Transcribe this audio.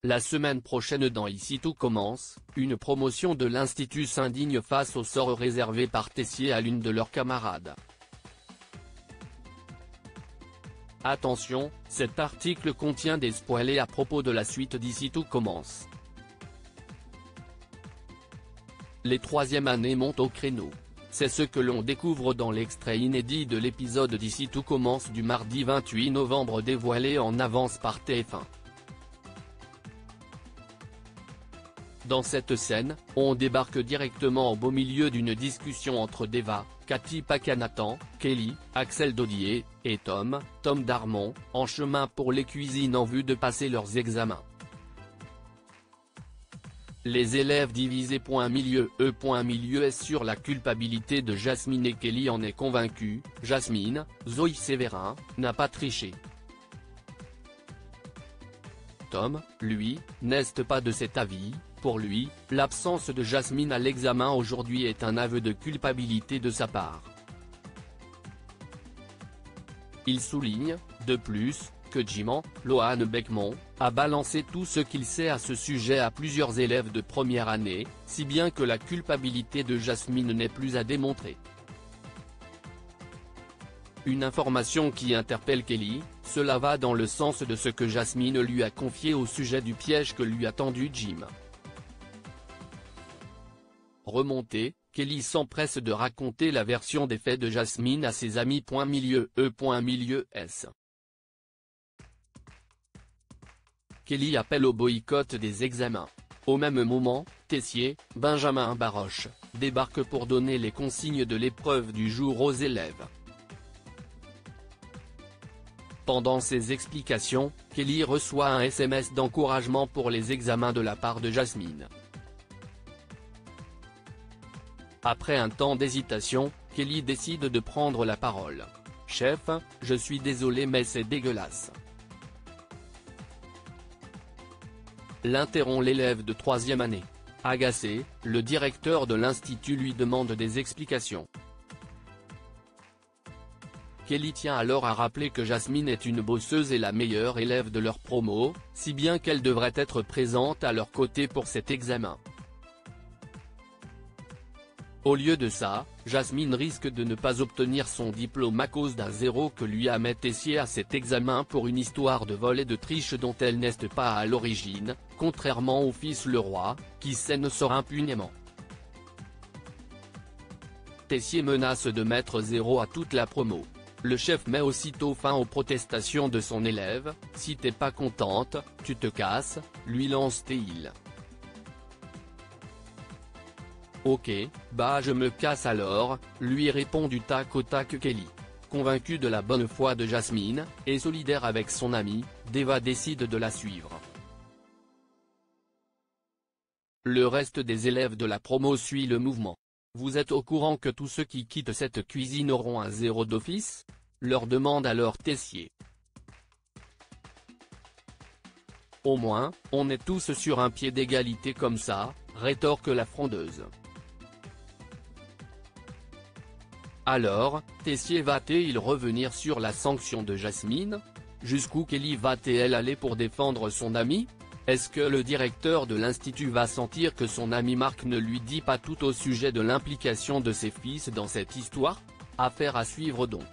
La semaine prochaine dans Ici tout commence, une promotion de l'Institut s'indigne face au sort réservé par Tessier à l'une de leurs camarades. Attention, cet article contient des spoilers à propos de la suite d'Ici tout commence. Les troisièmes années montent au créneau. C'est ce que l'on découvre dans l'extrait inédit de l'épisode d'Ici tout commence du mardi 28 novembre dévoilé en avance par TF1. Dans cette scène, on débarque directement au beau milieu d'une discussion entre Deva, Cathy Paquin-Nathan, Kelly, Axel Daudier, et Tom Darmon, en chemin pour les cuisines en vue de passer leurs examens. Les élèves divisés .milieu S sur la culpabilité de Jasmine et Kelly en est convaincu. Jasmine, Zoé Sévérin, n'a pas triché. Tom, lui, n'est pas de cet avis. Pour lui, l'absence de Jasmine à l'examen aujourd'hui est un aveu de culpabilité de sa part. Il souligne, de plus, que Jim Lohan Beckmont a balancé tout ce qu'il sait à ce sujet à plusieurs élèves de première année, si bien que la culpabilité de Jasmine n'est plus à démontrer. Une information qui interpelle Kelly, cela va dans le sens de ce que Jasmine lui a confié au sujet du piège que lui a tendu Jim. Remontée, Kelly s'empresse de raconter la version des faits de Jasmine à ses amis. Milieu S. Kelly appelle au boycott des examens. Au même moment, Tessier, Benjamin Baroche, débarque pour donner les consignes de l'épreuve du jour aux élèves. Pendant ses explications, Kelly reçoit un SMS d'encouragement pour les examens de la part de Jasmine. Après un temps d'hésitation, Kelly décide de prendre la parole. « Chef, je suis désolé mais c'est dégueulasse. » L'interrompt l'élève de troisième année. Agacé, le directeur de l'institut lui demande des explications. Kelly tient alors à rappeler que Jasmine est une bosseuse et la meilleure élève de leur promo, si bien qu'elle devrait être présente à leur côté pour cet examen. Au lieu de ça, Jasmine risque de ne pas obtenir son diplôme à cause d'un 0 que lui a mis Tessier à cet examen pour une histoire de vol et de triche dont elle n'est pas à l'origine, contrairement au fils Leroy, qui sort impunément. Tessier menace de mettre 0 à toute la promo. Le chef met aussitôt fin aux protestations de son élève, « Si t'es pas contente, tu te casses », lui lance-t-il. « Ok, bah je me casse alors », lui répond du tac au tac Kelly. Convaincu de la bonne foi de Jasmine, et solidaire avec son ami, Deva décide de la suivre. Le reste des élèves de la promo suit le mouvement. « Vous êtes au courant que tous ceux qui quittent cette cuisine auront un 0 d'office ?» leur demande alors Tessier. « Au moins, on est tous sur un pied d'égalité comme ça », rétorque la frondeuse. Alors, Tessier va-t-il revenir sur la sanction de Jasmine? Jusqu'où Kelly va-t-elle aller pour défendre son ami? Est-ce que le directeur de l'institut va sentir que son ami Marc ne lui dit pas tout au sujet de l'implication de ses fils dans cette histoire? Affaire à suivre donc.